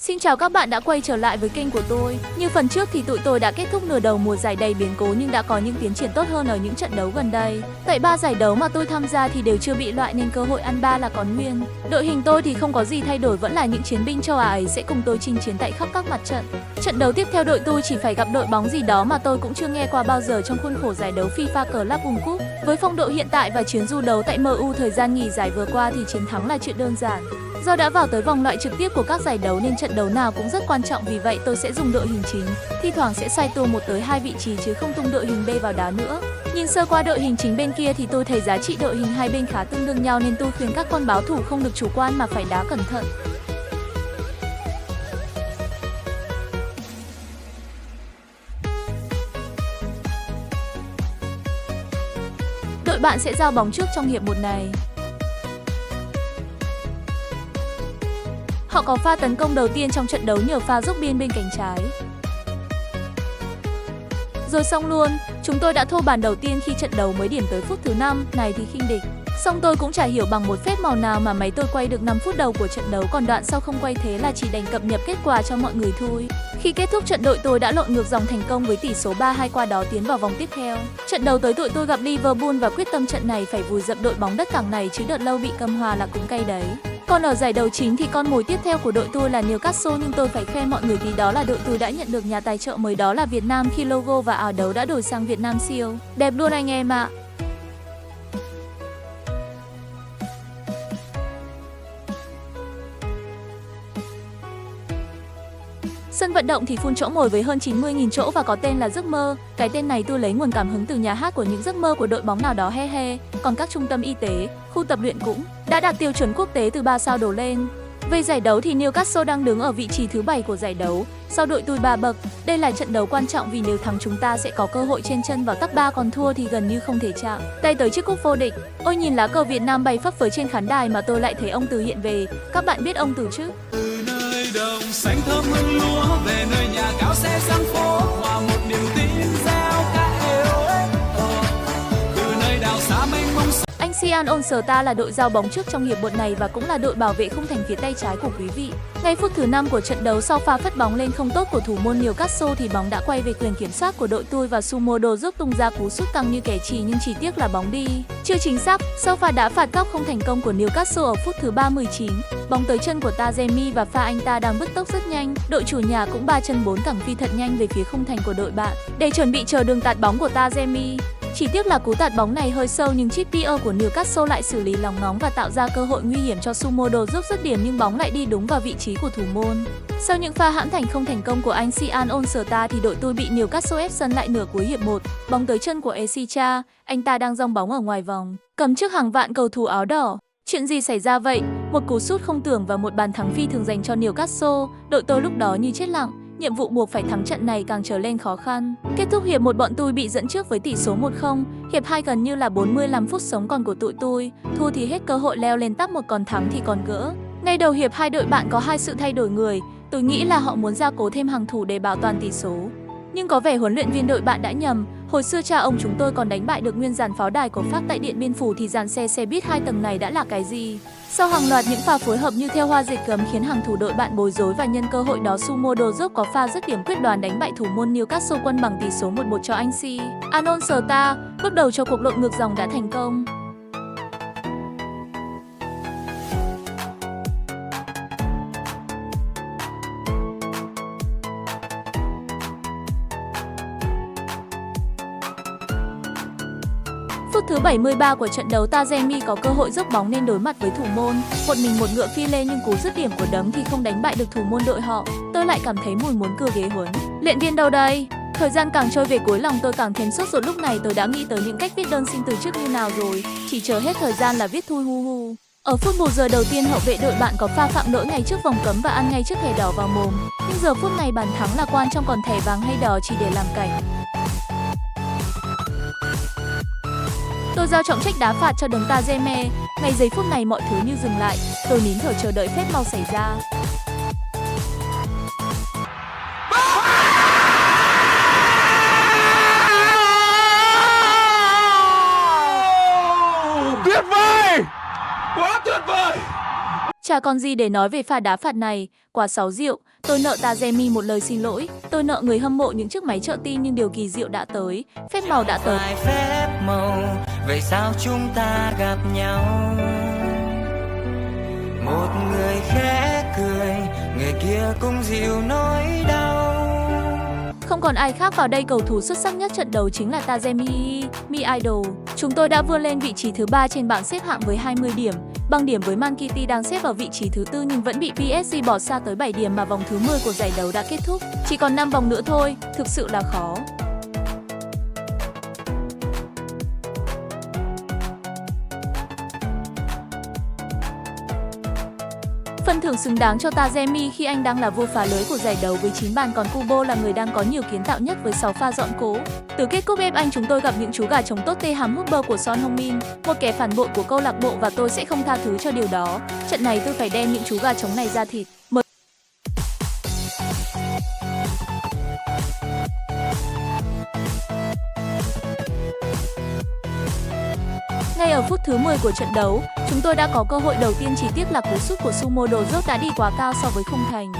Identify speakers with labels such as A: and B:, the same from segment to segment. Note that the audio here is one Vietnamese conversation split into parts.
A: Xin chào các bạn đã quay trở lại với kênh của tôi. Như phần trước thì tụi tôi đã kết thúc nửa đầu mùa giải đầy biến cố nhưng đã có những tiến triển tốt hơn ở những trận đấu gần đây. Tại 3 giải đấu mà tôi tham gia thì đều chưa bị loại nên cơ hội ăn ba là còn nguyên. Đội hình tôi thì không có gì thay đổi, vẫn là những chiến binh châu Á ấy sẽ cùng tôi chinh chiến tại khắp các mặt trận. Trận đấu tiếp theo đội tôi chỉ phải gặp đội bóng gì đó mà tôi cũng chưa nghe qua bao giờ trong khuôn khổ giải đấu FIFA Club World Cup. Với phong độ hiện tại và chuyến du đấu tại MU thời gian nghỉ giải vừa qua thì chiến thắng là chuyện đơn giản. Do đã vào tới vòng loại trực tiếp của các giải đấu nên trận đấu nào cũng rất quan trọng, vì vậy tôi sẽ dùng đội hình chính, thi thoảng sẽ xoay tua 1 tới 2 vị trí chứ không tung đội hình B vào đá nữa. Nhìn sơ qua đội hình chính bên kia thì tôi thấy giá trị đội hình hai bên khá tương đương nhau nên tôi khuyên các con báo thủ không được chủ quan mà phải đá cẩn thận. Đội bạn sẽ giao bóng trước trong hiệp 1 này. Họ có pha tấn công đầu tiên trong trận đấu nhờ pha dốc biên bên cánh trái. Rồi xong luôn, chúng tôi đã thua bàn đầu tiên khi trận đấu mới điểm tới phút thứ 5, này thì khinh địch. Xong tôi cũng chả hiểu bằng một phép màu nào mà máy tôi quay được 5 phút đầu của trận đấu, còn đoạn sau không quay, thế là chỉ đành cập nhật kết quả cho mọi người thôi. Khi kết thúc trận, đội tôi đã lội ngược dòng thành công với tỷ số 3-2, qua đó tiến vào vòng tiếp theo. Trận đấu tới tụi tôi gặp Liverpool và quyết tâm trận này phải vùi dập đội bóng đất cảng này chứ đợt lâu bị cầm hòa là cũng cay đấy. Còn ở giải đấu chính thì con mồi tiếp theo của đội tôi là Newcastle, nhưng tôi phải khen mọi người tí đó là đội tôi đã nhận được nhà tài trợ mới đó là Việt Nam khi logo và áo đấu đã đổi sang Việt Nam Seal. Đẹp luôn anh em ạ. Sân vận động thì full chỗ ngồi với hơn 90.000 chỗ và có tên là Giấc Mơ. Cái tên này tôi lấy nguồn cảm hứng từ nhà hát của những giấc mơ của đội bóng nào đó he he. Còn các trung tâm y tế, khu tập luyện cũng đã đạt tiêu chuẩn quốc tế từ 3 sao đổ lên. Về giải đấu thì Newcastle đang đứng ở vị trí thứ 7 của giải đấu, sau đội tôi 3 bậc. Đây là trận đấu quan trọng vì nếu thắng chúng ta sẽ có cơ hội chen chân vào top 3, còn thua thì gần như không thể chạm tay tới chiếc cúp vô địch. Ôi nhìn lá cờ Việt Nam bay phấp phới trên khán đài mà tôi lại thấy ông Từ hiện về. Các bạn biết ông Từ chứ?
B: Từ nơi đồng xanh thơm hương lúa về nơi nhà cao xe sang phố, hòa một niềm tin gieo ca yêu. Từ nơi đảo xa mênh mông.
A: Anh Sian Onstar là đội giao bóng trước trong hiệp 1 này và cũng là đội bảo vệ khung thành phía tay trái của quý vị. Ngay phút thứ 5 của trận đấu, sau pha phất bóng lên không tốt của thủ môn Newcastle thì bóng đã quay về quyền kiểm soát của đội tôi và Sumodo giúp tung ra cú sút căng như kẻ chì, nhưng chỉ tiếc là bóng đi chưa chính xác. Sau pha đá phạt góc không thành công của Newcastle ở phút thứ 39, bóng tới chân của Taremi và pha anh ta đang bứt tốc rất nhanh. Đội chủ nhà cũng 3 chân 4 cẳng phi thật nhanh về phía khung thành của đội bạn để chuẩn bị chờ đường tạt bóng của Taremi. Chỉ tiếc là cú tạt bóng này hơi sâu, nhưng Trippier của Newcastle lại xử lý lóng ngóng và tạo ra cơ hội nguy hiểm cho Sumodo giúp dứt điểm, nhưng bóng lại đi đúng vào vị trí của thủ môn. Sau những pha hãm thành không thành công của anh Sian Onstar thì đội tôi bị Newcastle ép sân lại nửa cuối hiệp 1. Bóng tới chân của Esicha, anh ta đang dong bóng ở ngoài vòng, cầm trước hàng vạn cầu thủ áo đỏ. Chuyện gì xảy ra vậy? Một cú sút không tưởng và một bàn thắng phi thường dành cho Newcastle. Đội tôi lúc đó như chết lặng. Nhiệm vụ buộc phải thắng trận này càng trở lên khó khăn. Kết thúc hiệp 1, bọn tôi bị dẫn trước với tỷ số 1-0. Hiệp 2 gần như là 45 phút sống còn của tụi tôi. Thua thì hết cơ hội leo lên top 1, còn thắng thì còn gỡ. Ngay đầu hiệp 2 đội bạn có 2 sự thay đổi người. Tôi nghĩ là họ muốn gia cố thêm hàng thủ để bảo toàn tỷ số. Nhưng có vẻ huấn luyện viên đội bạn đã nhầm. Hồi xưa cha ông chúng tôi còn đánh bại được nguyên dàn pháo đài của Pháp tại Điện Biên Phủ thì dàn xe buýt 2 tầng này đã là cái gì? Sau hàng loạt những pha phối hợp như theo hoa dệt gấm khiến hàng thủ đội bạn bối rối, và nhân cơ hội đó Sumodo giúp có pha dứt điểm quyết đoán đánh bại thủ môn Newcastle quân bằng tỷ số 1-1 cho anh Sian Onstar. Bước đầu cho cuộc lội ngược dòng đã thành công. Phút thứ 73 của trận đấu, Taremi có cơ hội dốc bóng nên đối mặt với thủ môn. Một mình một ngựa phi lên nhưng cú dứt điểm của đấng thì không đánh bại được thủ môn đội họ. Tôi lại cảm thấy mùi muốn cưa ghế huấn luyện viên đâu đây? Thời gian càng trôi về cuối, lòng tôi càng thêm sốt ruột. Lúc này tôi đã nghĩ tới những cách viết đơn xin từ chức như nào rồi. Chỉ chờ hết thời gian là viết thui hu hu. Ở phút bù giờ đầu tiên, hậu vệ đội bạn có pha phạm lỗi ngay trước vòng cấm và ăn ngay trước thẻ đỏ vào mồm. Nhưng giờ phút này bàn thắng là quan trọng, còn thẻ vàng hay đỏ chỉ để làm cảnh. Tôi giao trọng trách đá phạt cho đấng Taremi. Ngay giây phút này mọi thứ như dừng lại. Tôi nín thở chờ đợi phép màu xảy ra.
B: Tuyệt vời! Quá tuyệt vời!
A: Chả còn gì để nói về pha đá phạt này, quá xáo rượu. Tôi nợ Tajemi một lời xin lỗi. Tôi nợ người hâm mộ những chiếc máy trợ tim, nhưng điều kỳ diệu đã tới. Phép màu đã tới.
C: Phép màu, vậy sao chúng ta gặp nhau? Một người khẽ cười, người kia cũng dịu nỗi đau.
A: Không còn ai khác vào đây, cầu thủ xuất sắc nhất trận đấu chính là Tajemi, Mi Idol. Chúng tôi đã vươn lên vị trí thứ 3 trên bảng xếp hạng với 20 điểm. Bằng điểm với Man City đang xếp ở vị trí thứ 4 nhưng vẫn bị PSG bỏ xa tới 7 điểm mà vòng thứ 10 của giải đấu đã kết thúc. Chỉ còn 5 vòng nữa thôi, thực sự là khó. Phần thưởng xứng đáng cho Tajemi khi anh đang là vua phá lưới của giải đấu với 9 bàn, còn Kubo là người đang có nhiều kiến tạo nhất với 6 pha dọn cố. Từ kết cúp FA Anh chúng tôi gặp những chú gà chống Tottenham Hotspur của Son Heung-min, một kẻ phản bội của câu lạc bộ, và tôi sẽ không tha thứ cho điều đó. Trận này tôi phải đem những chú gà trống này ra thịt. Ngay ở phút thứ 10 của trận đấu, chúng tôi đã có cơ hội đầu tiên, chỉ tiếc là cú sút của Sumo Dozok đã đi quá cao so với khung thành.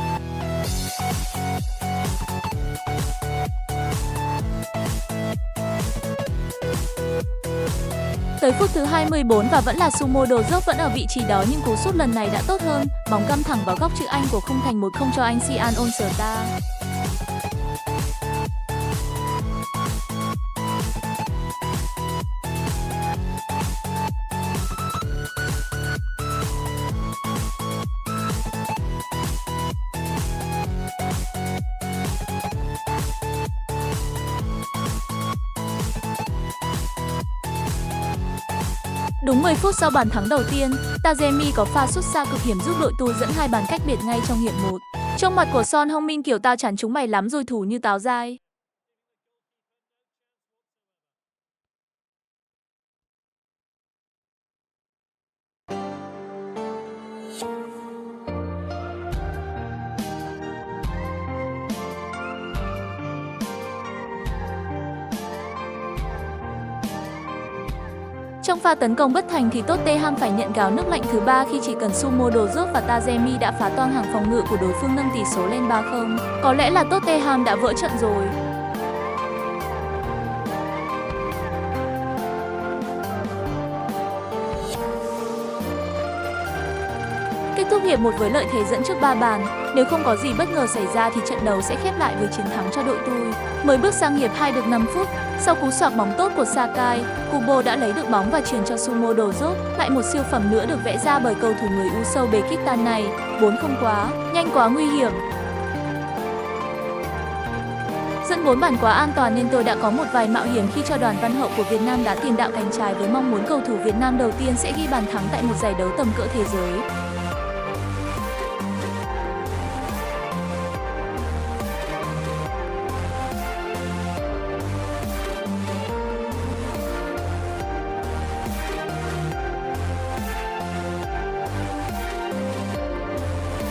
A: Tới phút thứ 24 và vẫn là Sumo Dozok vẫn ở vị trí đó, nhưng cú sút lần này đã tốt hơn, bóng cắm thẳng vào góc chữ Anh của khung thành 1-0 cho anh Sian Onsterta. Đúng 10 phút sau bàn thắng đầu tiên, Tajemi có pha sút xa cực hiểm giúp đội tôi dẫn 2 bàn cách biệt ngay trong hiệp 1. Trong mặt của Son Heung-min kiểu tao chắn chúng mày lắm rồi, thủ như táo dai. Trong pha tấn công bất thành thì Tottenham phải nhận gáo nước lạnh thứ 3 khi chỉ cần Sumo Dozok và Tajemi đã phá toang hàng phòng ngự của đối phương, nâng tỷ số lên 3-0. Có lẽ là Tottenham đã vỡ trận rồi. Kết thúc hiệp 1 với lợi thế dẫn trước 3 bàn. Nếu không có gì bất ngờ xảy ra thì trận đấu sẽ khép lại với chiến thắng cho đội tôi. Mới bước sang hiệp 2 được 5 phút, sau cú xoạc bóng tốt của Sakai, Kubo đã lấy được bóng và chuyền cho Sumo Dozok. Lại một siêu phẩm nữa được vẽ ra bởi cầu thủ người Uzbekistan này. 4-0 quá, nhanh quá, nguy hiểm. Dẫn 4 bàn quá an toàn nên tôi đã có một vài mạo hiểm khi cho Đoàn Văn Hậu của Việt Nam đá tiền đạo cánh trái với mong muốn cầu thủ Việt Nam đầu tiên sẽ ghi bàn thắng tại một giải đấu tầm cỡ thế giới.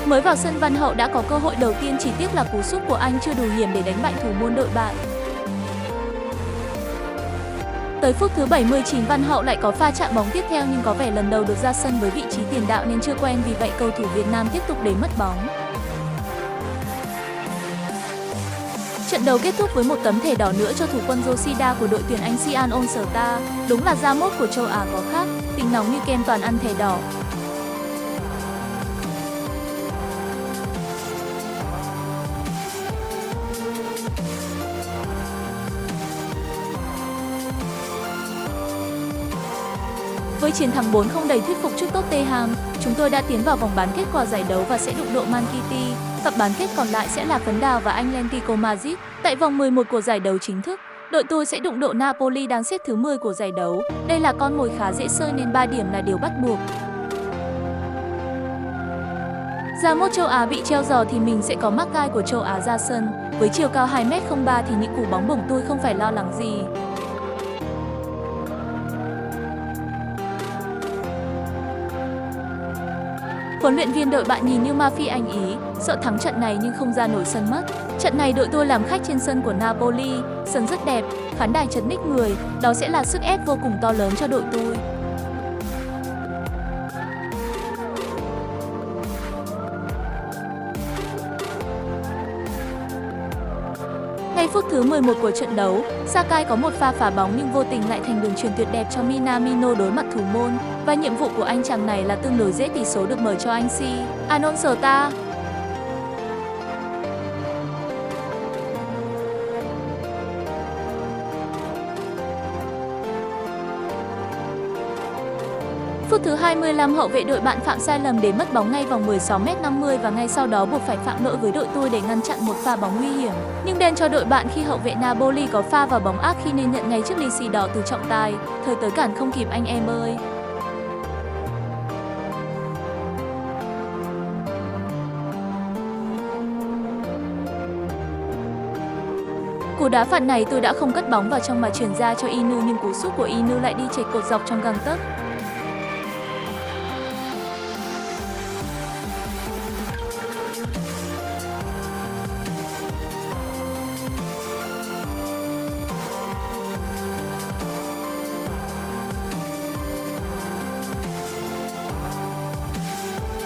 A: Mới vào sân, Văn Hậu đã có cơ hội đầu tiên, chỉ tiếc là cú sút của anh chưa đủ hiểm để đánh bại thủ môn đội bạn. Tới phút thứ 79, Văn Hậu lại có pha chạm bóng tiếp theo nhưng có vẻ lần đầu được ra sân với vị trí tiền đạo nên chưa quen, vì vậy cầu thủ Việt Nam tiếp tục để mất bóng. Trận đấu kết thúc với một tấm thẻ đỏ nữa cho thủ quân Yoshida của đội tuyển Anh Sian Onsterta. Đúng là da mốt của châu Á có khác, tính nóng như kem toàn ăn thẻ đỏ. Với chiến thắng 4-0 đầy thuyết phục trước Tottenham, chúng tôi đã tiến vào vòng bán kết quả giải đấu và sẽ đụng độ Man City. Cặp bán kết còn lại sẽ là Phấn Đào và Atlético Madrid. Tại vòng 11 của giải đấu chính thức, đội tôi sẽ đụng độ Napoli đang xếp thứ 10 của giải đấu. Đây là con mồi khá dễ sơi nên 3 điểm là điều bắt buộc. Ra mốt châu Á bị treo giò thì mình sẽ có mắc gai của châu Á ra sân. Với chiều cao 2m03 thì những cú bóng bổng tôi không phải lo lắng gì. Huấn luyện viên đội bạn nhìn như mafia Anh Ý, sợ thắng trận này nhưng không ra nổi sân mất. Trận này đội tôi làm khách trên sân của Napoli, sân rất đẹp, khán đài chật ních người, đó sẽ là sức ép vô cùng to lớn cho đội tôi. Ngay phút thứ 11 của trận đấu, Sakai có một pha phá bóng nhưng vô tình lại thành đường chuyền tuyệt đẹp cho Minamino đối mặt thủ môn. Và nhiệm vụ của anh chàng này là tương đối dễ, tỷ số được mở cho anh Alonso. Phút thứ 25, hậu vệ đội bạn phạm sai lầm để mất bóng ngay vòng 16m50 và ngay sau đó buộc phải phạm lỗi với đội tôi để ngăn chặn một pha bóng nguy hiểm. Nhưng đen cho đội bạn khi hậu vệ Napoli có pha vào bóng ác khi nên nhận ngay chiếc lì xì đỏ từ trọng tài. Thời tới cản không kịp anh em ơi. Cú đá phạt này tôi đã không cất bóng vào trong mà chuyển ra cho Inu, nhưng cú sút của Inu lại đi chệch cột dọc trong gang tấc.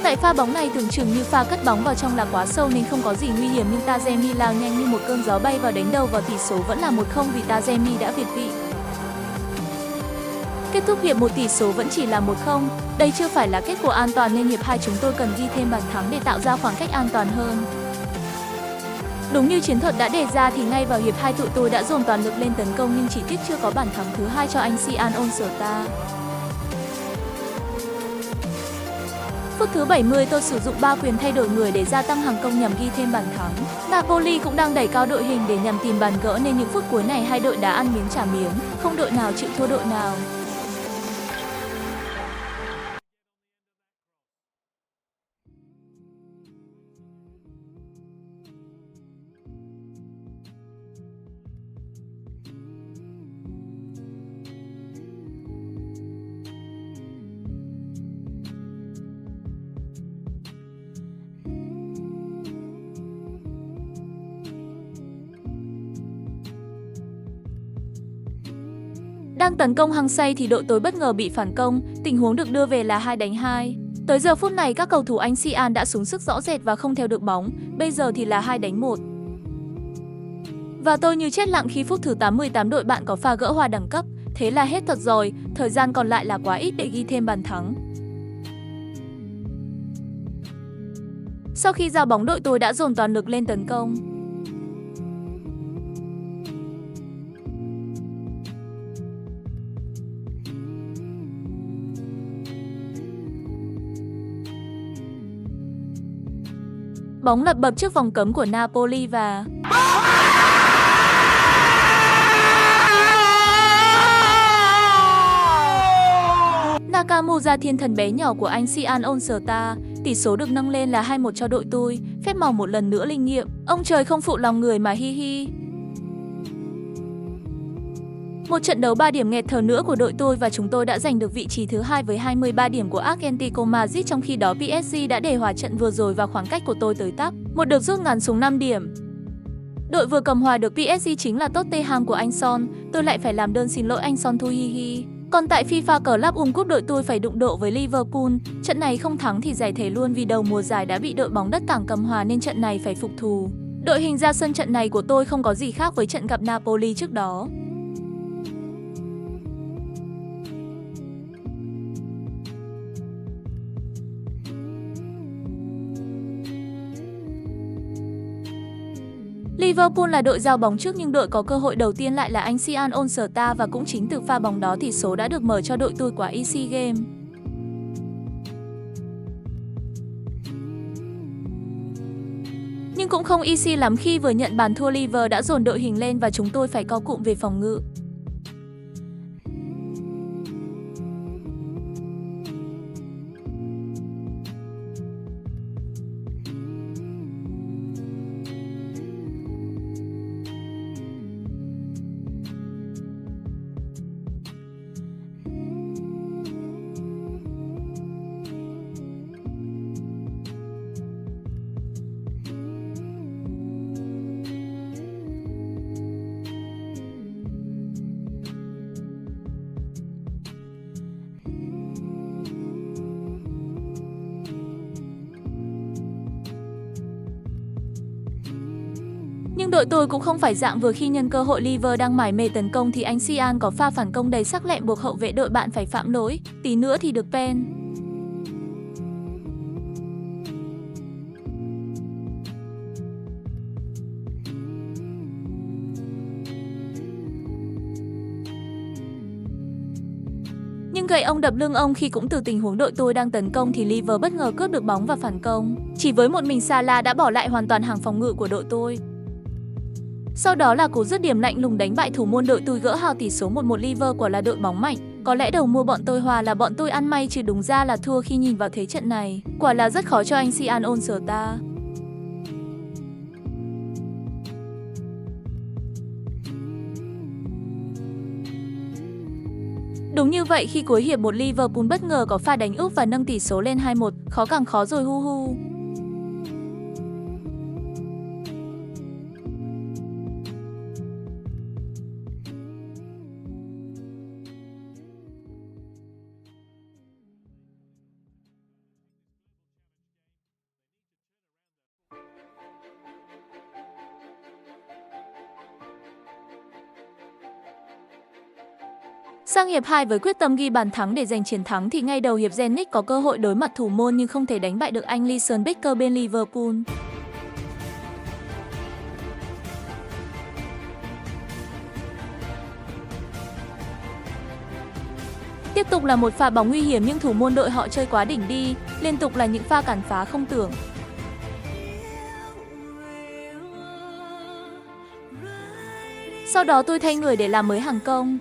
A: Tại pha bóng này tưởng chừng như pha cất bóng vào trong là quá sâu nên không có gì nguy hiểm, nhưng Tazemi lao nhanh như một cơn gió bay vào đánh đầu và tỷ số vẫn là 1-0 vì Tazemi đã việt vị. Kết thúc hiệp 1 tỷ số vẫn chỉ là 1-0. Đây chưa phải là kết quả an toàn nên hiệp 2 chúng tôi cần ghi thêm bàn thắng để tạo ra khoảng cách an toàn hơn. Đúng như chiến thuật đã đề ra thì ngay vào hiệp 2 tụi tôi đã dồn toàn lực lên tấn công, nhưng chỉ tiếc chưa có bàn thắng thứ hai cho anh Alonso. Phút thứ 70 tôi sử dụng 3 quyền thay đổi người để gia tăng hàng công nhằm ghi thêm bàn thắng. Napoli cũng đang đẩy cao đội hình để nhằm tìm bàn gỡ nên những phút cuối này hai đội đã ăn miếng trả miếng, không đội nào chịu thua đội nào. Đang tấn công hăng say thì đội tối bất ngờ bị phản công, tình huống được đưa về là 2-2. Tới giờ phút này các cầu thủ anh Cian đã xuống sức rõ rệt và không theo được bóng, bây giờ thì là 2-1. Và tôi như chết lặng khi phút thứ 88 đội bạn có pha gỡ hòa đẳng cấp, thế là hết thật rồi, thời gian còn lại là quá ít để ghi thêm bàn thắng. Sau khi giao bóng đội tôi đã dồn toàn lực lên tấn công. Bóng lật bập trước vòng cấm của Napoli và Nakamura, thiên thần bé nhỏ của anh Alonso. Tỷ số được nâng lên là 2-1 cho đội tôi, phép màu một lần nữa linh nghiệm. Ông trời không phụ lòng người mà hi hi. Một trận đấu 3 điểm nghẹt thở nữa của đội tôi và chúng tôi đã giành được vị trí thứ 2 với 23 điểm của Atletico Madrid, trong khi đó PSG đã để hòa trận vừa rồi và khoảng cách của tôi tới tắp một được rút ngắn xuống 5 điểm. Đội vừa cầm hòa được PSG chính là Tottenham của anh Son, tôi lại phải làm đơn xin lỗi anh Son thu hi hi. Còn tại FIFA Club Cup đội tôi phải đụng độ với Liverpool, trận này không thắng thì giải thể luôn vì đầu mùa giải đã bị đội bóng đất cảng cầm hòa nên trận này phải phục thù. Đội hình ra sân trận này của tôi không có gì khác với trận gặp Napoli trước đó. Liverpool là đội giao bóng trước nhưng đội có cơ hội đầu tiên lại là anh Alonso và cũng chính từ pha bóng đó tỷ số đã được mở cho đội tôi quả easy game. Nhưng cũng không easy lắm khi vừa nhận bàn thua Liver đã dồn đội hình lên và chúng tôi phải co cụm về phòng ngự. Nhưng đội tôi cũng không phải dạng vừa, khi nhân cơ hội Liver đang mải mê tấn công thì anh Sian có pha phản công đầy sắc lẹm buộc hậu vệ đội bạn phải phạm lỗi, tí nữa thì được pen. Nhưng gậy ông đập lưng ông khi cũng từ tình huống đội tôi đang tấn công thì Liver bất ngờ cướp được bóng và phản công. Chỉ với một mình Salah đã bỏ lại hoàn toàn hàng phòng ngự của đội tôi. Sau đó là cú dứt điểm lạnh lùng đánh bại thủ môn đội tôi, gỡ hào tỷ số 1-1. Liver quả là đội bóng mạnh. Có lẽ đầu mùa bọn tôi hòa là bọn tôi ăn may, chứ đúng ra là thua. Khi nhìn vào thế trận này, quả là rất khó cho anh Sian All-Star. Đúng như vậy, khi cuối hiệp 1 Liverpool bất ngờ có pha đánh úp và nâng tỷ số lên 2-1, khó càng khó rồi hu hu. Sang hiệp 2 với quyết tâm ghi bàn thắng để giành chiến thắng thì ngay đầu hiệp Zenit có cơ hội đối mặt thủ môn nhưng không thể đánh bại được anh Alisson Becker bên Liverpool. Tiếp tục là một pha bóng nguy hiểm nhưng thủ môn đội họ chơi quá đỉnh đi, liên tục là những pha cản phá không tưởng. Sau đó tôi thay người để làm mới hàng công.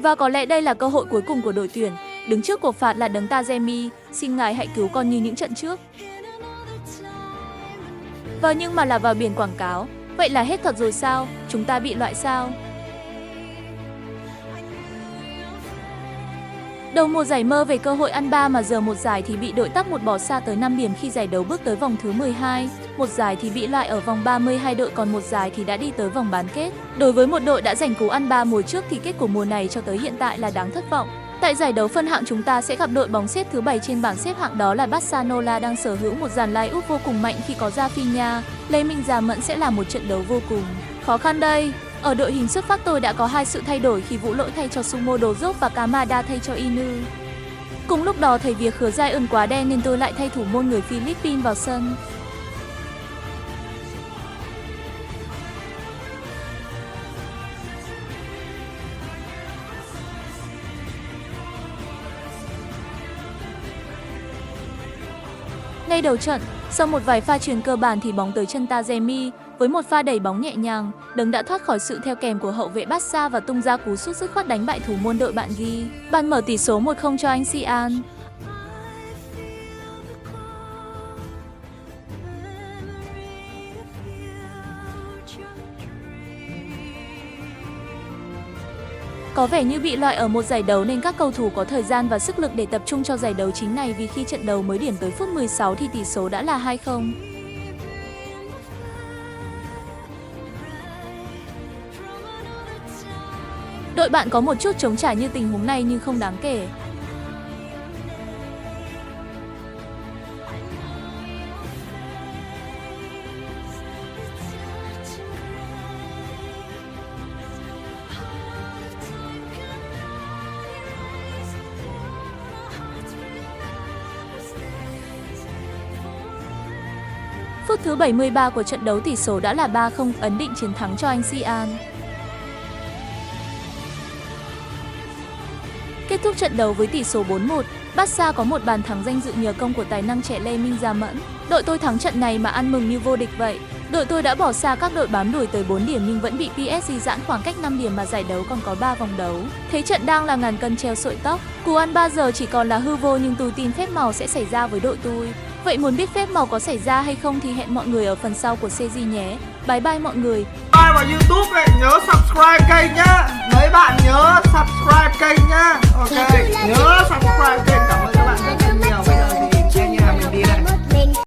A: Và có lẽ đây là cơ hội cuối cùng của đội tuyển. Đứng trước cuộc phạt là đấng Taremi, xin ngài hãy cứu con như những trận trước. Nhưng mà là vào biển quảng cáo. Vậy là hết thật rồi sao? Chúng ta bị loại sao? Đầu mùa giải mơ về cơ hội ăn ba mà giờ một giải thì bị đội tắc một bỏ xa tới 5 điểm khi giải đấu bước tới vòng thứ 12. Một giải thì bị loại ở vòng 32 đội, còn một giải thì đã đi tới vòng bán kết. Đối với một đội đã giành cú ăn ba mùa trước thì kết của mùa này cho tới hiện tại là đáng thất vọng. Tại giải đấu phân hạng chúng ta sẽ gặp đội bóng xếp thứ 7 trên bảng xếp hạng, đó là Barcelona, đang sở hữu một dàn line-up vô cùng mạnh khi có Rafinha. Lê Minh Già Mẫn sẽ là một trận đấu vô cùng khó khăn đây. Ở đội hình xuất phát tôi đã có 2 sự thay đổi khi Vũ Lỗi thay cho Sumo Đồ Dốc và Kamada thay cho Inu. Cùng lúc đó thấy việc Khứa Giai ơn quá đen nên tôi lại thay thủ môn người Philippines vào sân. Ngay đầu trận, sau một vài pha chuyền cơ bản thì bóng tới chân Taremi. Với một pha đẩy bóng nhẹ nhàng, đấng đã thoát khỏi sự theo kèm của hậu vệ Barca và tung ra cú sút dứt khoát đánh bại thủ môn đội bạn ghi bàn mở tỷ số 1-0 cho anh Sian. Có vẻ như bị loại ở một giải đấu nên các cầu thủ có thời gian và sức lực để tập trung cho giải đấu chính này, vì khi trận đấu mới điểm tới phút 16 thì tỷ số đã là 2-0. Đội bạn có một chút trống trải như tình huống này nhưng không đáng kể. Phút thứ 73 của trận đấu tỷ số đã là 3-0, ấn định chiến thắng cho anh Sian. Kết thúc trận đấu với tỷ số 4-1, Barca có một bàn thắng danh dự nhờ công của tài năng trẻ Lê Minh Gia Mẫn. Đội tôi thắng trận này mà ăn mừng như vô địch vậy. Đội tôi đã bỏ xa các đội bám đuổi tới 4 điểm nhưng vẫn bị PSG giãn khoảng cách 5 điểm mà giải đấu còn có 3 vòng đấu. Thế trận đang là ngàn cân treo sợi tóc. Cú ăn 3 giờ chỉ còn là hư vô nhưng tôi tin phép màu sẽ xảy ra với đội tôi. Vậy muốn biết phép màu có xảy ra hay không thì hẹn mọi người ở phần sau của CG nhé. Bye bye mọi người.
D: Ai vào YouTube ấy, nhớ subscribe kênh nhá. Mấy bạn nhớ subscribe kênh nhá. Ok, nhớ subscribe kênh. Cảm ơn các bạn rất là nhiều. Bây giờ thì nghe nhà mình đi đây.